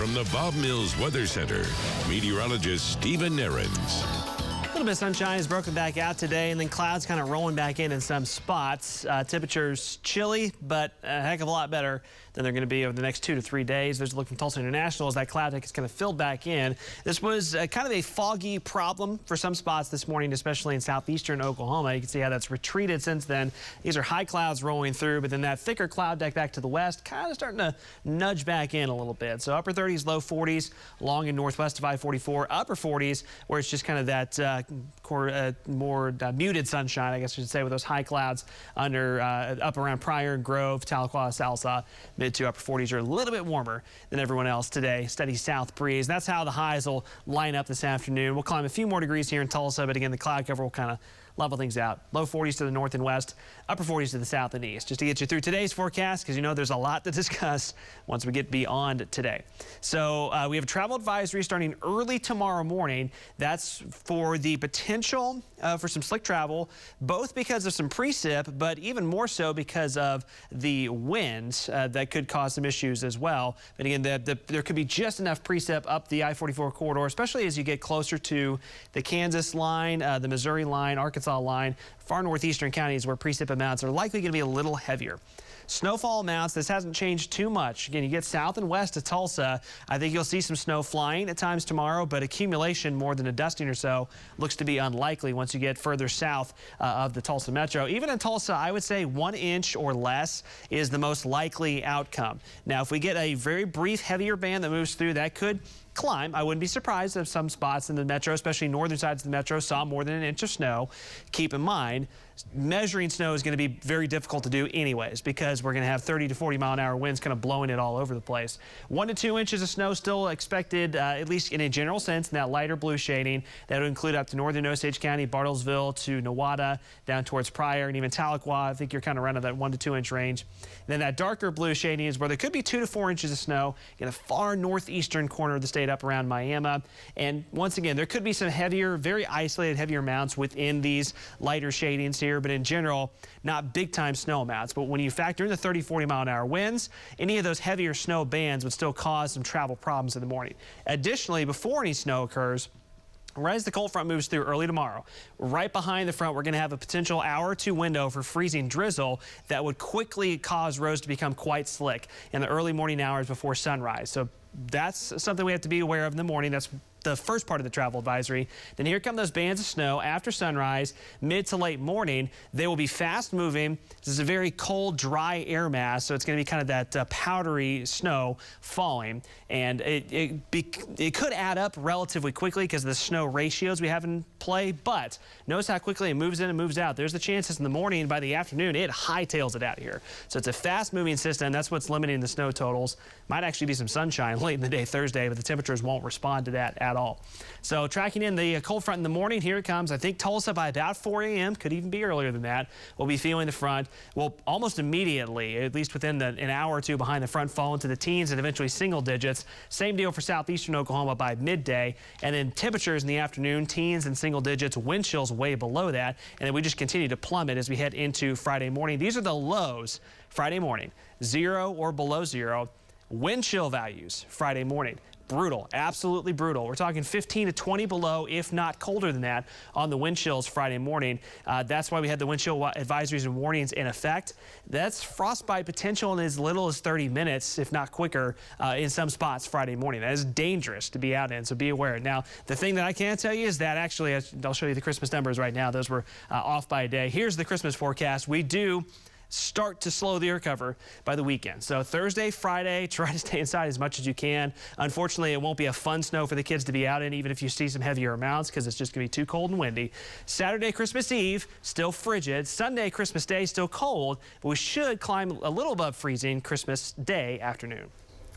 From the Bob Mills Weather Center, meteorologist Stephen Nehrenz. A little bit of sunshine is broken back out today, and then clouds kind of rolling back in some spots. Temperatures chilly, but a heck of a lot better than they're going to be over the next 2 to 3 days. There's a look from Tulsa International as that cloud deck is kind of filled back in. This was kind of a foggy problem for some spots this morning, especially in southeastern Oklahoma. You can see how that's retreated since then. These are high clouds rolling through, but then that thicker cloud deck back to the west kind of starting to nudge back in a little bit. So upper 30s, low 40s along and northwest of I-44, upper 40s where it's just kind of that more muted sunshine, I guess I should say, with those high clouds under up around Pryor, Grove, Tahlequah, Salsa. Mid to upper 40s are a little bit warmer than everyone else today. Steady south breeze. That's how the highs will line up this afternoon. We'll climb a few more degrees here in Tulsa, but again, the cloud cover will kind of level things out. Low 40s to the north and west, upper 40s to the south and east. Just to get you through today's forecast, because you know there's a lot to discuss once we get beyond today. So we have a travel advisory starting early tomorrow morning. That's for the potential for some slick travel, both because of some precip, but even more so because of the winds that could cause some issues as well. But again, there could be just enough precip up the I-44 corridor, especially as you get closer to the Kansas line, the Missouri line, Arkansas line, far northeastern counties where precip amounts are likely going to be a little heavier. Snowfall amounts, this hasn't changed too much. Again, you get south and west of Tulsa, I think you'll see some snow flying at times tomorrow, but accumulation more than a dusting or so looks to be unlikely once you get further south of the Tulsa metro. Even in Tulsa, I would say 1 inch or less is the most likely outcome. Now, if we get a very brief heavier band that moves through, that could climb. I wouldn't be surprised if some spots in the metro, especially northern sides of the metro, saw more than 1 inch of snow. Keep in mind, measuring snow is going to be very difficult to do anyways, because we're going to have 30 to 40 mile an hour winds kind of blowing it all over the place. 1 to 2 inches of snow still expected, at least in a general sense, in that lighter blue shading. That would include up to northern Osage County, Bartlesville to Nowata, down towards Pryor, and even Tahlequah. I think you're kind of around that 1 to 2 inch range. And then that darker blue shading is where there could be 2 to 4 inches of snow in the far northeastern corner of the state, up around Miami. And once again, there could be some heavier, very isolated heavier amounts within these lighter shadings here, but in general, not big time snow amounts. But when you factor in the 30, 40 mile an hour winds, any of those heavier snow bands would still cause some travel problems in the morning. Additionally, before any snow occurs, right as the cold front moves through early tomorrow, right behind the front, we're going to have a potential hour or two window for freezing drizzle that would quickly cause roads to become quite slick in the early morning hours before sunrise. So that's something we have to be aware of in the morning. That's the first part of the travel advisory. Then here come those bands of snow after sunrise, mid to late morning. They will be fast moving. This is a very cold, dry air mass, so it's going to be kind of that powdery snow falling. And it could add up relatively quickly because of the snow ratios we have in play, but notice how quickly it moves in and moves out. There's the chances in the morning, and by the afternoon, it hightails it out of here. So it's a fast-moving system. That's what's limiting the snow totals. Might actually be some sunshine late in the day Thursday, but the temperatures won't respond to that at all. So tracking in the cold front in the morning, here it comes. I think Tulsa by about 4 a.m., could even be earlier than that. We'll be feeling the front. Well, almost immediately, at least within an hour or two behind the front, fall into the teens and eventually single digits. Same deal for southeastern Oklahoma by midday. And then temperatures in the afternoon, teens and single digits, wind chills way below that. And then we just continue to plummet as we head into Friday morning. These are the lows Friday morning, 0 or below 0. Wind chill values Friday morning. Brutal, absolutely brutal. We're talking 15 to 20 below, if not colder than that, on the wind chills Friday morning. That's why we had the wind chill advisories and warnings in effect. That's frostbite potential in as little as 30 minutes, if not quicker, in some spots Friday morning. That is dangerous to be out in, so be aware. Now, the thing that I can tell you is that actually, I'll show you the Christmas numbers right now. Those were off by a day. Here's the Christmas forecast. We do start to slow the air cover by the weekend. So Thursday, Friday, try to stay inside as much as you can. Unfortunately, it won't be a fun snow for the kids to be out in, even if you see some heavier amounts, because it's just going to be too cold and windy. Saturday, Christmas Eve, still frigid. Sunday, Christmas Day, still cold, but we should climb a little above freezing Christmas Day afternoon.